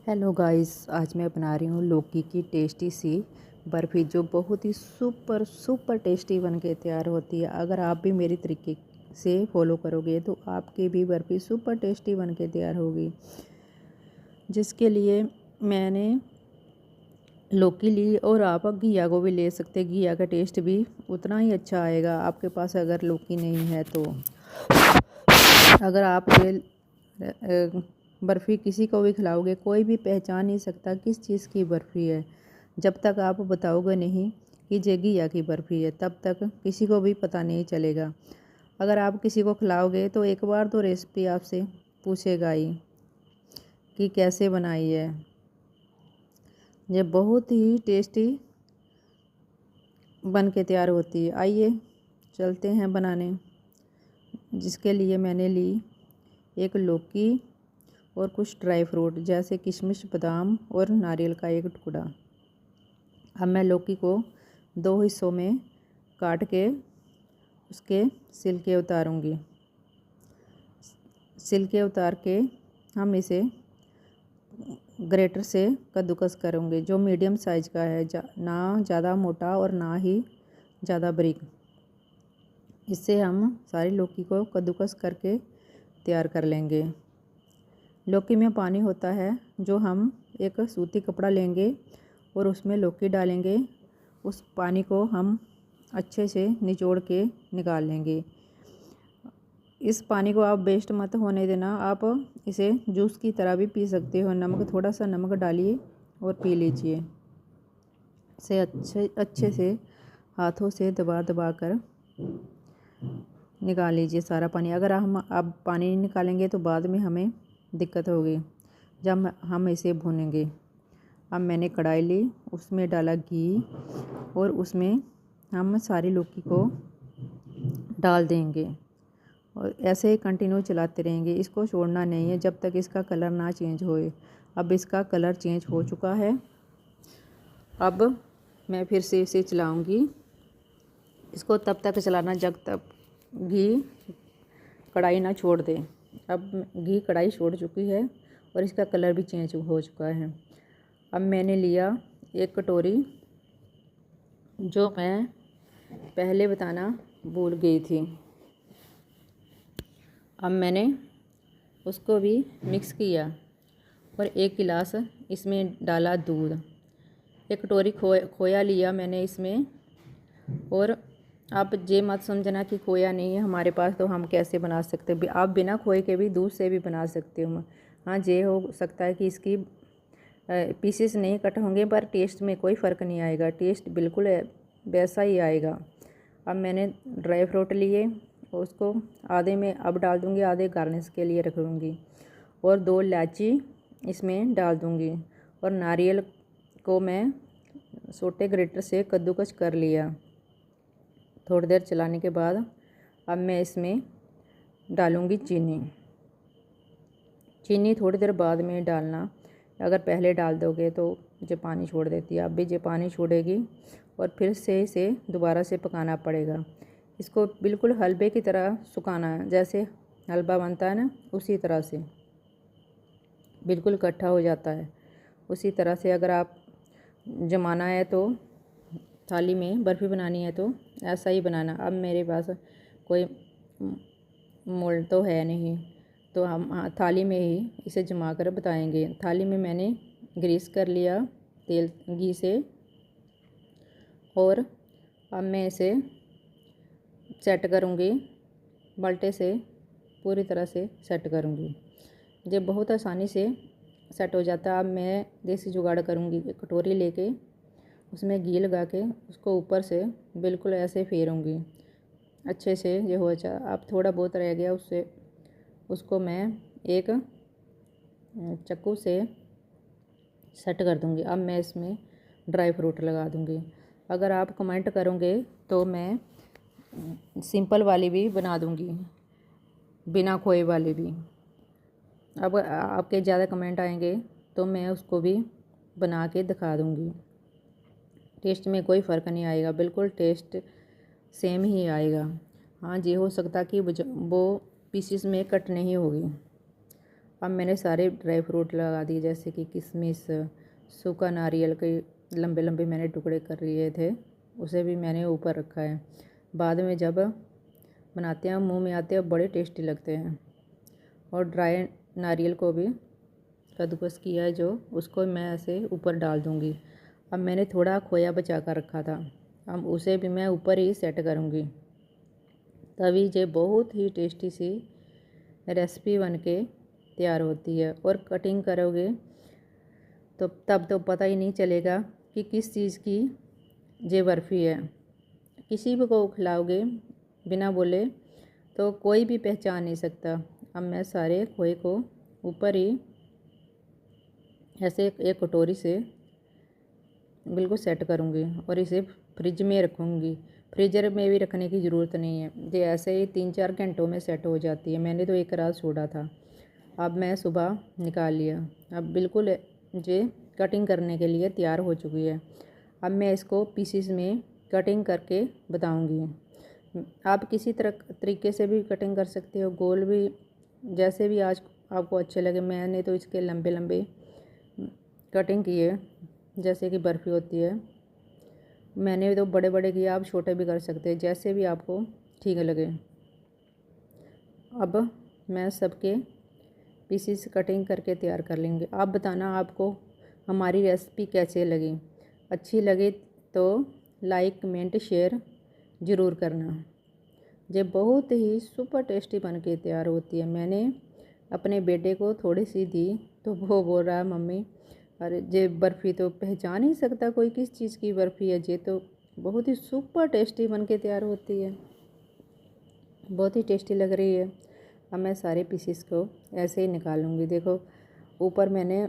Hello guys, आज मैं बना रही हूँ लौकी की टेस्टी सी बर्फ़ी जो बहुत ही सुपर सुपर टेस्टी बन के तैयार होती है। अगर आप भी मेरी तरीके से फॉलो करोगे तो आपकी भी बर्फ़ी सुपर टेस्टी बन के तैयार होगी। जिसके लिए मैंने लौकी ली और आप घिया को भी ले सकते। घिया का टेस्ट भी उतना ही अच्छा आएगा आपके पास अगर लौकी नहीं है तो। अगर आप ये बर्फ़ी किसी को भी खिलाओगे कोई भी पहचान नहीं सकता किस चीज़ की बर्फ़ी है। जब तक आप बताओगे नहीं कि ये घिया की बर्फ़ी है तब तक किसी को भी पता नहीं चलेगा। अगर आप किसी को खिलाओगे तो एक बार तो रेसिपी आपसे पूछेगा ही कि कैसे बनाई है। ये बहुत ही टेस्टी बन के तैयार होती है। आइए चलते हैं बनाने। जिसके लिए मैंने ली एक लौकी और कुछ ड्राई फ्रूट जैसे किशमिश, बादाम और नारियल का एक टुकड़ा। अब मैं लौकी को 2 हिस्सों में काट के उसके छिलके उतारूंगी। छिलके उतार के हम इसे ग्रेटर से कद्दूकस करूंगे जो मीडियम साइज़ का है, ना ज़्यादा मोटा और ना ही ज़्यादा बारीक। इससे हम सारी लौकी को कद्दूकस करके तैयार कर लेंगे। लौकी में पानी होता है जो हम एक सूती कपड़ा लेंगे और उसमें लौकी डालेंगे। उस पानी को हम अच्छे से निचोड़ के निकाल लेंगे। इस पानी को आप वेस्ट मत होने देना। आप इसे जूस की तरह भी पी सकते हो। नमक, थोड़ा सा नमक डालिए और पी लीजिए। इसे अच्छे से हाथों से दबा दबा कर निकाल लीजिए सारा पानी। अगर हम अब पानी नहीं निकालेंगे तो बाद में हमें दिक्कत होगी जब हम इसे भूनेंगे। अब मैंने कढ़ाई ली, उसमें डाला घी और उसमें हम सारी लौकी को डाल देंगे और ऐसे ही कंटिन्यू चलाते रहेंगे। इसको छोड़ना नहीं है जब तक इसका कलर ना चेंज होए। अब इसका कलर चेंज हो चुका है। अब मैं फिर से इसे चलाऊंगी। इसको तब तक चलाना जब तक घी कढ़ाई ना छोड़ दे। अब घी कढ़ाई छोड़ चुकी है और इसका कलर भी चेंज हो चुका है। अब मैंने लिया एक कटोरी जो मैं पहले बताना भूल गई थी। अब मैंने उसको भी मिक्स किया और 1 गिलास इसमें डाला दूध। 1 कटोरी खोया लिया मैंने इसमें। और आप ये मत समझना कि खोया नहीं है हमारे पास तो हम कैसे बना सकते हैं। आप बिना खोए के भी दूध से भी बना सकते हो। हाँ, ये हो सकता है कि इसकी पीसेस नहीं कट होंगे पर टेस्ट में कोई फ़र्क नहीं आएगा। टेस्ट बिल्कुल वैसा ही आएगा। अब मैंने ड्राई फ्रूट लिए, उसको आधे में अब डाल दूँगी, आधे गार्निश के लिए रख दूँगी और 2 इलायची इसमें डाल दूँगी। और नारियल को मैं छोटे ग्रेटर से कद्दूकस कर लिया। थोड़ी देर चलाने के बाद अब मैं इसमें डालूँगी चीनी। चीनी थोड़ी देर बाद में डालना। अगर पहले डाल दोगे तो जो पानी छोड़ देती है। अब भी जो पानी छोड़ेगी और फिर से इसे दोबारा से पकाना पड़ेगा। इसको बिल्कुल हलवे की तरह सुखाना है, जैसे हलवा बनता है ना उसी तरह से बिल्कुल इकट्ठा हो जाता है। उसी तरह से अगर आप जमाना है तो थाली में बर्फ़ी बनानी है तो ऐसा ही बनाना। अब मेरे पास कोई मोल्ड तो है नहीं तो हम थाली में ही इसे जमा कर बताएंगे। थाली में मैंने ग्रीस कर लिया तेल घी से और अब मैं इसे सेट करूँगी। बाल्टे से पूरी तरह से सेट करूँगी। ये बहुत आसानी से सेट हो जाता है। अब मैं देसी जुगाड़ करूँगी। एक कटोरी लेके उसमें घी लगा के उसको ऊपर से बिल्कुल ऐसे फेरूँगी अच्छे से। ये हो जाए। अब थोड़ा बहुत रह गया उसको मैं एक चाकू से सेट कर दूँगी। अब मैं इसमें ड्राई फ्रूट लगा दूँगी। अगर आप कमेंट करोगे तो मैं सिंपल वाली भी बना दूँगी, बिना खोए वाली भी। अब आपके ज़्यादा कमेंट आएंगे तो मैं उसको भी बना के दिखा दूँगी। टेस्ट में कोई फ़र्क नहीं आएगा, बिल्कुल टेस्ट सेम ही आएगा। हाँ, ये हो सकता कि वो पीसेस में कट नहीं होगी। अब मैंने सारे ड्राई फ्रूट लगा दिए, जैसे कि किशमिश, सूखा नारियल के लंबे लंबे मैंने टुकड़े कर लिए थे, उसे भी मैंने ऊपर रखा है। बाद में जब बनाते हैं मुंह में आते हैं बड़े टेस्टी लगते हैं। और ड्राई नारियल को भी कद्दूकस किया है जो, उसको मैं ऐसे ऊपर डाल दूँगी। अब मैंने थोड़ा खोया बचा कर रखा था, अब उसे भी मैं ऊपर ही सेट करूँगी। तभी ये बहुत ही टेस्टी सी रेसिपी बन के तैयार होती है। और कटिंग करोगे तो तब तो पता ही नहीं चलेगा कि किस चीज़ की ये बर्फ़ी है। किसी भी को खिलाओगे बिना बोले तो कोई भी पहचान नहीं सकता। अब मैं सारे खोए को ऊपर ही ऐसे एक कटोरी से बिल्कुल सेट करूँगी और इसे फ्रिज में रखूँगी। फ्रीज़र में भी रखने की ज़रूरत नहीं है, ये ऐसे ही 3-4 घंटों में सेट हो जाती है। मैंने तो एक रात छोड़ा था। अब मैं सुबह निकाल लिया। अब बिल्कुल ये कटिंग करने के लिए तैयार हो चुकी है। अब मैं इसको पीसीस में कटिंग करके बताऊँगी। आप किसी तरीके से भी कटिंग कर सकते हो, गोल भी, जैसे भी आज आपको अच्छे लगे। मैंने तो इसके लंबे लंबे कटिंग किए जैसे कि बर्फ़ी होती है। मैंने तो बड़े बड़े किए, आप छोटे भी कर सकते हैं, जैसे भी आपको ठीक लगे। अब मैं सबके पीसीस कटिंग करके तैयार कर लेंगे। आप बताना आपको हमारी रेसिपी कैसे लगी। अच्छी लगी तो लाइक कमेंट शेयर ज़रूर करना। ये बहुत ही सुपर टेस्टी बन के तैयार होती है। मैंने अपने बेटे को थोड़ी सी दी तो वो बोल रहा है मम्मी अरे ये बर्फ़ी तो पहचान ही सकता कोई किस चीज़ की बर्फ़ी है, ये तो बहुत ही सुपर टेस्टी बन के तैयार होती है, बहुत ही टेस्टी लग रही है। अब मैं सारे पीसेस को ऐसे ही निकालूंगी। देखो ऊपर मैंने